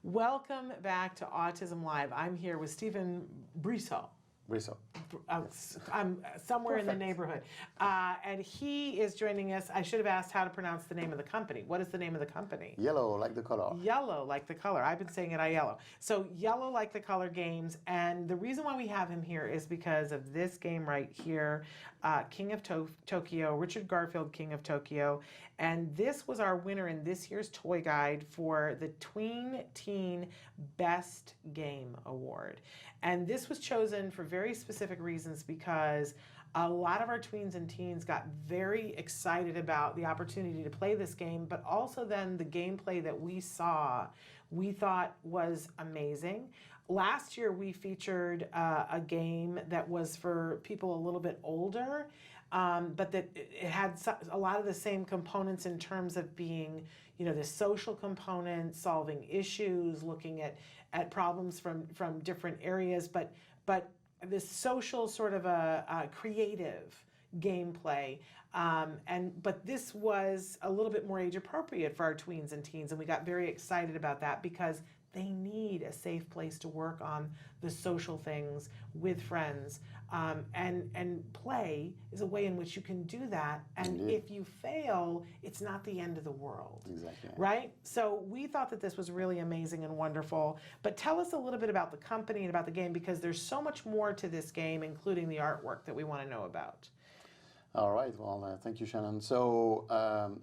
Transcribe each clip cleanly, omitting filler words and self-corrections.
Welcome back to Autism Live. I'm here with Stephan Brissaud. I'm somewhere in the neighborhood. And he is joining us. I should have asked how to pronounce the name of the company. What is the name of the company? Iello, like the color. Iello, like the color. I've been saying it Iello. So Iello, like the color games. And the reason why we have him here is because of this game right here, King of Tokyo, Richard Garfield, King of Tokyo. And this was our winner in this year's toy guide for the Tween Teen Best Game Award. And this was chosen for very specific reasons because a lot of our tweens and teens got very excited about the opportunity to play this game, but also then the gameplay that we saw, we thought was amazing. Last year we featured a game that was for people a little bit older, but that it had a lot of the same components in terms of being, the social component, solving issues, looking at problems from different areas, but this social sort of a creative gameplay, but this was a little bit more age appropriate for our tweens and teens, and we got very excited about that because they need a safe place to work on the social things with friends, and play is a way in which you can do that. And Indeed. if you fail, it's not the end of the world. Exactly. Right? So we thought that this was really amazing and wonderful. But tell us a little bit about the company and about the game, because there's so much more to this game, including the artwork, that we want to know about. All right, well, thank you, Shannon. So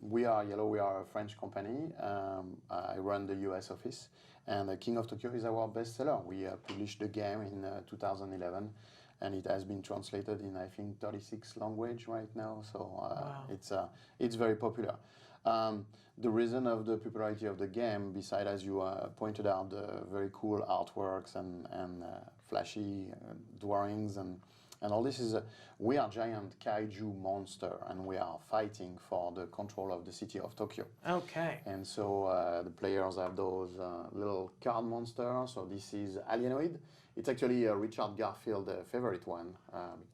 we are Iello, we are a French company. I run the US office, and King of Tokyo is our bestseller. We published the game in 2011, and it has been translated in, I think, 36 languages right now, so wow. It's very popular. The reason of the popularity of the game, besides, as you pointed out, the very cool artworks and flashy drawings and all this, is we are giant kaiju monster, and we are fighting for the control of the city of Tokyo. Okay. And so the players have those little card monsters. So this is Alienoid. It's actually a Richard Garfield favorite one,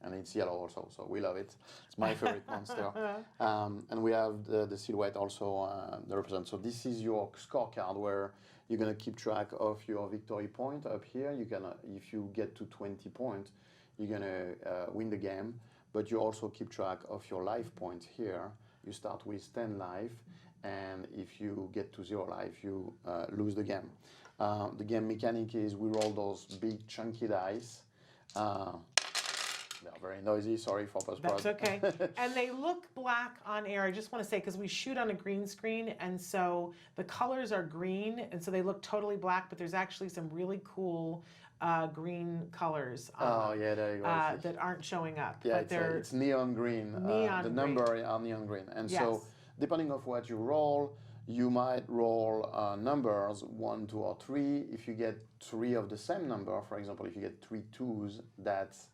and it's yellow also, so we love it. It's my favorite monster. And we have the silhouette also that represents. So this is your scorecard where you're gonna keep track of your victory point up here. You can, if you get to 20 points, you're gonna win the game, but you also keep track of your life points here. You start with 10 life, and if you get to 0 life, you lose the game. The game mechanic is we roll those big chunky dice. They're very noisy, sorry for post-prod. That's okay. And they look black on air. I just want to say, because we shoot on a green screen, and so the colors are green, and so they look totally black, but there's actually some really cool green colors there you go. that aren't showing up. Yeah, but it's neon green. The number are neon green. And yes. So depending on what you roll, you might roll numbers 1, 2, or 3. If you get 3 of the same number, for example, if you get 3 twos, that's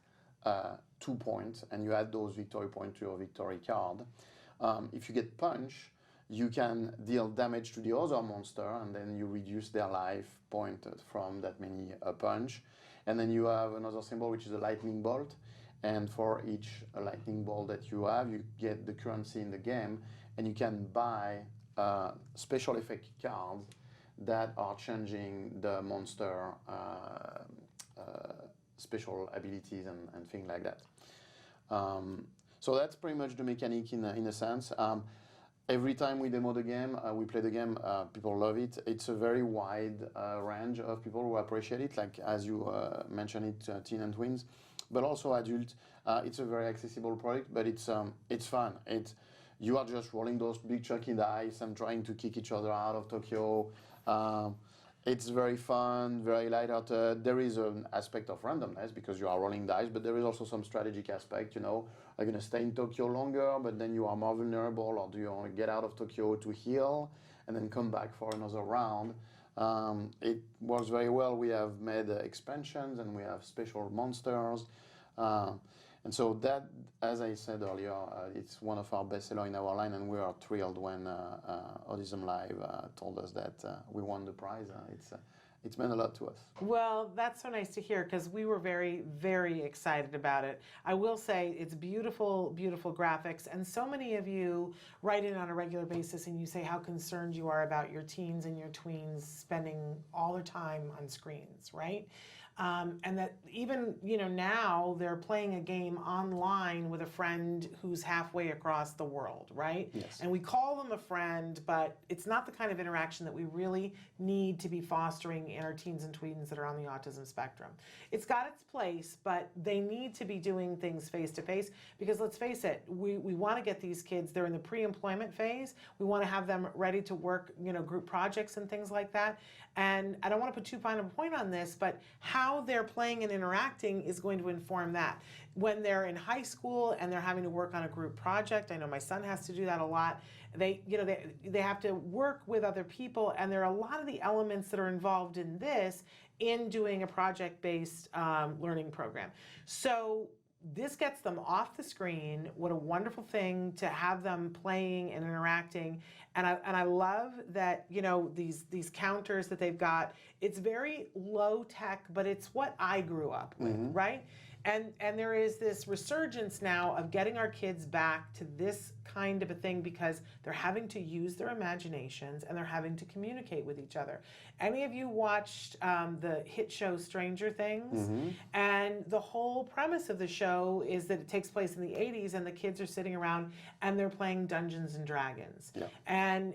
2 points, and you add those victory points to your victory card. If you get punch, you can deal damage to the other monster, and then you reduce their life point from that many punch. And then you have another symbol, which is a lightning bolt. And for each lightning bolt that you have, you get the currency in the game, and you can buy special effect cards that are changing the monster special abilities and things like that. So that's pretty much the mechanic in a sense. Every time we demo the game, we play the game, people love it. It's a very wide range of people who appreciate it, like as you mentioned it, teen and tweens, but also adult. It's a very accessible product, but it's fun. You are just rolling those big chunky dice and trying to kick each other out of Tokyo. It's very fun, very lighthearted. There is an aspect of randomness because you are rolling dice, but there is also some strategic aspect, Are you going to stay in Tokyo longer, but then you are more vulnerable, or do you want to get out of Tokyo to heal and then come back for another round? It works very well. We have made expansions, and we have special monsters. And so that, as I said earlier, it's one of our bestsellers in our line, and we are thrilled when autism-live told us that we won the prize. it's meant a lot to us. Well, that's so nice to hear because we were very, very excited about it. I will say it's beautiful, beautiful graphics. And so many of you write in on a regular basis and you say how concerned you are about your teens and your tweens spending all their time on screens, right? And that even, now they're playing a game online with a friend who's halfway across the world, right? Yes. And we call them a friend, but it's not the kind of interaction that we really need to be fostering in our teens and tweens that are on the autism spectrum. It's got its place, but they need to be doing things face to face because let's face it, we want to get these kids, they're in the pre-employment phase. We want to have them ready to work, group projects and things like that. And I don't want to put too fine a point on this, but how they're playing and interacting is going to inform that. When they're in high school and they're having to work on a group project, I know my son has to do that a lot. They have to work with other people, and there are a lot of the elements that are involved in this in doing a project-based learning program. So this gets them off the screen. What a wonderful thing to have them playing and interacting. And I love that, these counters that they've got, it's very low tech, but it's what I grew up with, right? And there is this resurgence now of getting our kids back to this kind of a thing because they're having to use their imaginations and they're having to communicate with each other. Any of you watched the hit show Stranger Things? And the whole premise of the show is that it takes place in the 80s and the kids are sitting around and they're playing Dungeons and Dragons. Yeah.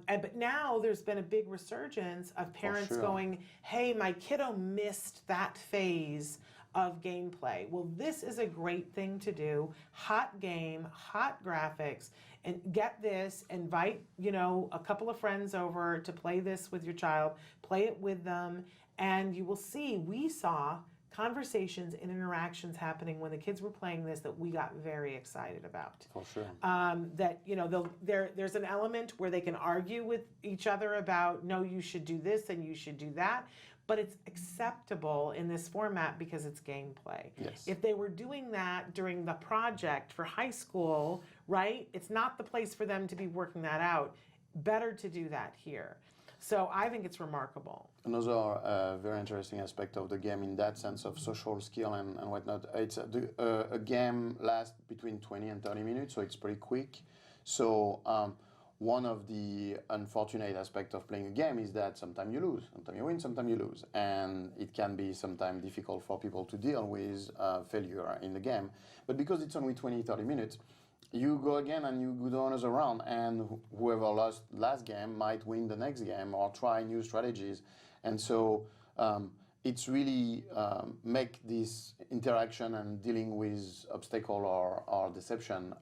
But now there's been a big resurgence of parents going, hey, my kiddo missed that phase of gameplay. Well, this is a great thing to do. Hot game, hot graphics, and get this, invite, a couple of friends over to play this with your child, play it with them, and you will see, we saw conversations and interactions happening when the kids were playing this that we got very excited about. For sure. That, there's an element where they can argue with each other about, no, you should do this and you should do that. But it's acceptable in this format because it's gameplay. Yes. If they were doing that during the project for high school, right, it's not the place for them to be working that out. Better to do that here. So I think it's remarkable. Another very interesting aspect of the game in that sense of social skill and whatnot, it's a game lasts between 20 and 30 minutes, so it's pretty quick. So one of the unfortunate aspects of playing a game is that sometimes you lose, sometimes you win, sometimes you lose. And it can be sometimes difficult for people to deal with failure in the game. But because it's only 20, 30 minutes, you go again and you go another round, and whoever lost last game might win the next game or try new strategies. And so it's really make this interaction and dealing with obstacle or deception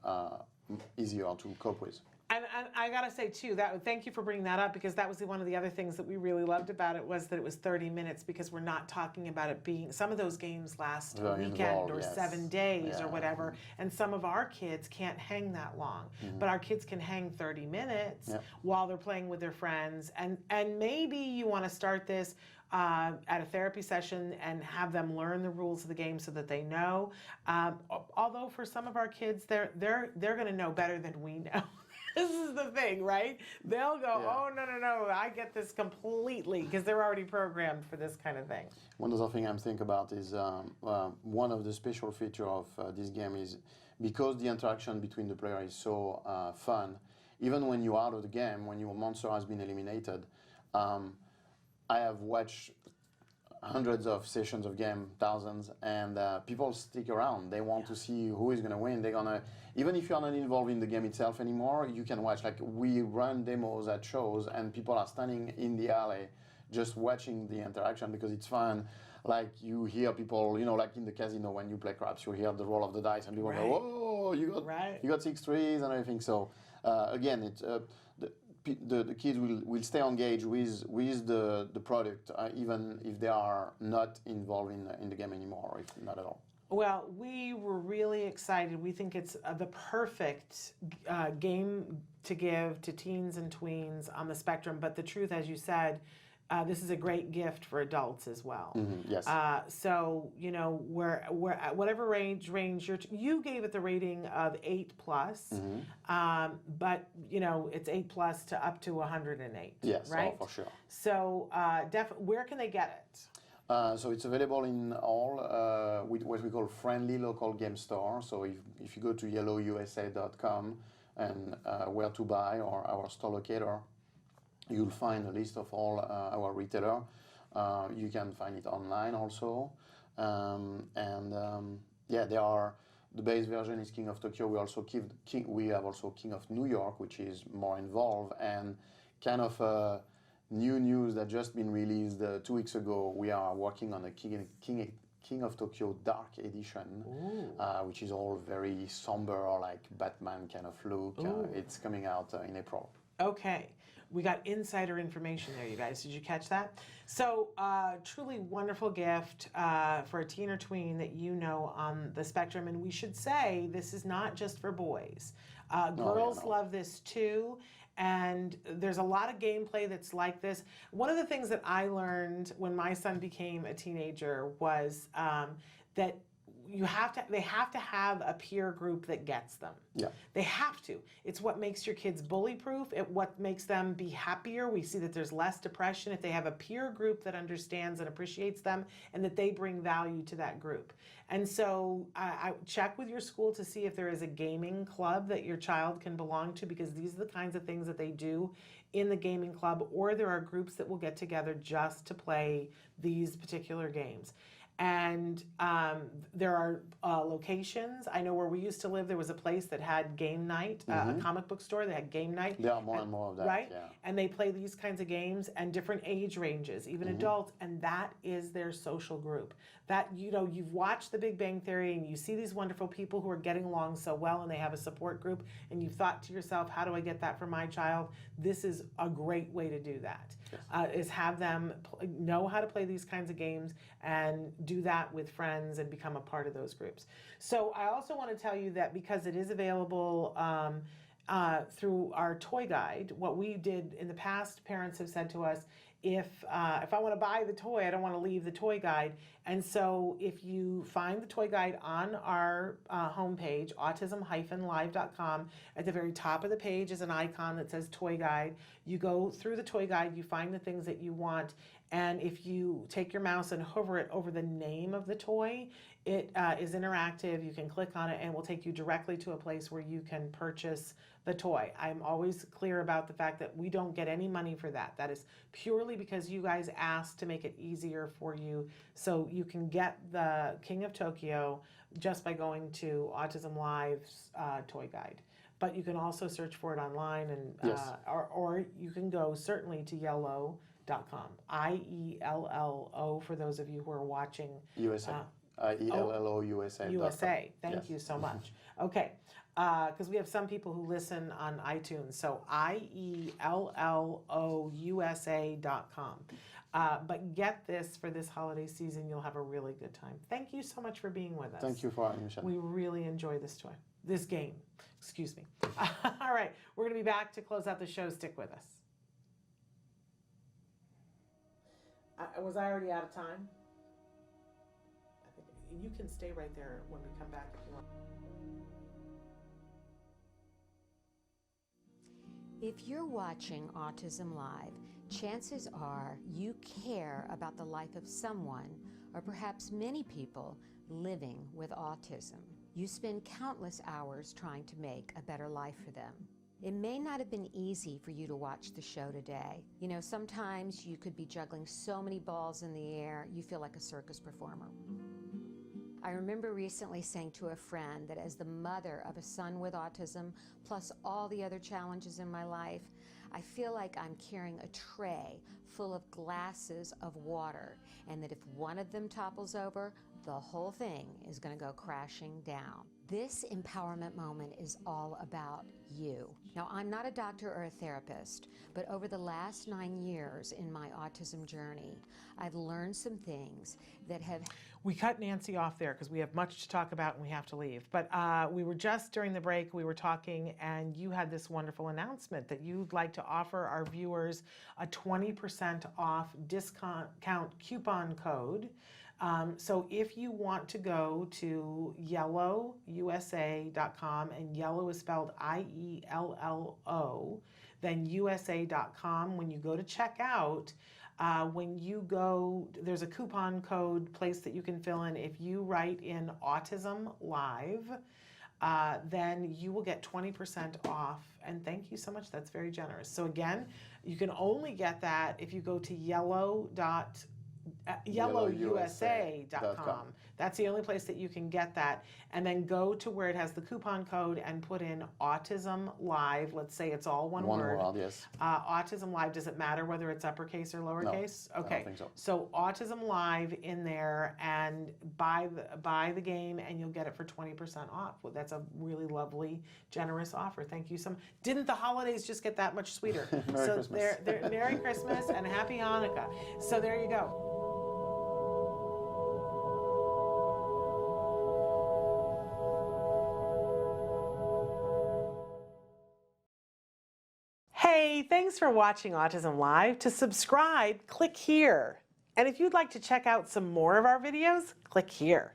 easier to cope with. And I gotta say too, thank you for bringing that up because that was one of the other things that we really loved about it was that it was 30 minutes because we're not talking about it being, some of those games last a weekend or 7 days or whatever, and some of our kids can't hang that long, but our kids can hang 30 minutes while they're playing with their friends, and maybe you want to start this at a therapy session and have them learn the rules of the game so that they know. Although for some of our kids, they're going to know better than we know. This is the thing, right? They'll go, oh, no, I get this completely because they're already programmed for this kind of thing. One other thing I'm thinking about is one of the special features of this game is because the interaction between the player is so fun, even when you're out of the game, when your monster has been eliminated, I have watched hundreds of sessions of game, thousands, and people stick around. They want to see who is going to win. They're going to, even if you're not involved in the game itself anymore, you can watch. Like we run demos at shows and people are standing in the alley just watching the interaction because it's fun. Like you hear people, like in the casino when you play craps, you hear the roll of the dice and people go, whoa, you got 6 threes and everything. So again, it's the kids will stay engaged with the product even if they are not involved in the game anymore, if not at all. Well, we were really excited. We think it's the perfect game to give to teens and tweens on the spectrum. But the truth, as you said, this is a great gift for adults as well. Yes. So you know, where at whatever range you gave it the rating of 8 plus, but you know it's 8 plus to up to 108. Yes, right? oh, for sure. So where can they get it? So it's available in all with what we call friendly local game store. So if you go to iellousa.com and where to buy or our store locator, you'll find a list of all our retailer. You can find it online also. Yeah, there are, the base version is King of Tokyo. We also we have also King of New York, which is more involved and kind of new news that just been released 2 weeks ago. We are working on a King of Tokyo Dark Edition, which is all very somber, like Batman kind of look. It's coming out in April. Okay. We got insider information there, you guys. Did you catch that? So, truly wonderful gift for a teen or tween that you know on the spectrum. And we should say this is not just for boys. Girls love this too. And there's a lot of gameplay that's like this. One of the things that I learned when my son became a teenager was that they have to have a peer group that gets them. Yeah. They have to. It's what makes your kids bully proof. It what makes them be happier. We see that there's less depression if they have a peer group that understands and appreciates them and that they bring value to that group. And so I check with your school to see if there is a gaming club that your child can belong to, because these are the kinds of things that they do in the gaming club, or there are groups that will get together just to play these particular games. And there are locations. I know where we used to live, there was a place that had game night, a comic book store that had game night. There are more and more of that, right? yeah. And they play these kinds of games and different age ranges, even adults, and that is their social group. That, you know, you've watched The Big Bang Theory and you see these wonderful people who are getting along so well and they have a support group, and you've thought to yourself, how do I get that for my child? This is a great way to do that. Yes. Is have them know how to play these kinds of games and do that with friends and become a part of those groups. So I also want to tell you that because it is available through our toy guide, what we did in the past, parents have said to us, if I want to buy the toy, I don't want to leave the toy guide. And so if you find the toy guide on our homepage, autism-live.com, at the very top of the page is an icon that says toy guide. You go through the toy guide, you find the things that you want, and if you take your mouse and hover it over the name of the toy, it is interactive. You can click on it and it will take you directly to a place where you can purchase the toy. I'm always clear about the fact that we don't get any money for that. That is purely because you guys asked to make it easier for you, so you can get the King of Tokyo just by going to Autism Live's toy guide. But you can also search for it online, and or you can go certainly to Iello.com. IELLO for those of you who are watching. USA. IELLO USA. USA. Thank you so much. Okay. Because we have some people who listen on iTunes. So IELLOUSA.com. But get this for this holiday season. You'll have a really good time. Thank you so much for being with us. Thank you for having me, Shannon. We really enjoy this game. Excuse me. All right. We're going to be back to close out the show. Stick with us. Was I already out of time? I think you can stay right there when we come back if you want. If you're watching Autism Live, chances are you care about the life of someone, or perhaps many people, living with autism. You spend countless hours trying to make a better life for them. It may not have been easy for you to watch the show today. You know, sometimes you could be juggling so many balls in the air, you feel like a circus performer. I remember recently saying to a friend that as the mother of a son with autism, plus all the other challenges in my life, I feel like I'm carrying a tray full of glasses of water, and that if one of them topples over, the whole thing is going to go crashing down. This empowerment moment is all about you. Now, I'm not a doctor or a therapist, but over the last 9 years in my autism journey, I've learned some things that have... We cut Nancy off there because we have much to talk about and we have to leave. But we were just during the break, we were talking, and you had this wonderful announcement that you'd like to offer our viewers a 20% off discount coupon code. So if you want to go to IelloUSA.com, and Iello is spelled IELLO, then USA.com, when you go to checkout, when you go, there's a coupon code place that you can fill in. If you write in autism-live, then you will get 20% off. And thank you so much. That's very generous. So again, you can only get that if you go to IelloUSA.com. That's the only place that you can get that. And then go to where it has the coupon code and put in Autism Live. Let's say it's all one word. One word, yes. Autism Live, does it matter whether it's uppercase or lowercase? No, okay. I don't think so. So Autism Live in there, and buy the game, and you'll get it for 20% off. Well, that's a really lovely, generous offer. Thank you so much. Didn't the holidays just get that much sweeter? Merry Christmas. Merry Christmas and Happy Hanukkah. So there you go. Hey, thanks for watching Autism Live. To subscribe, click here. And if you'd like to check out some more of our videos, click here.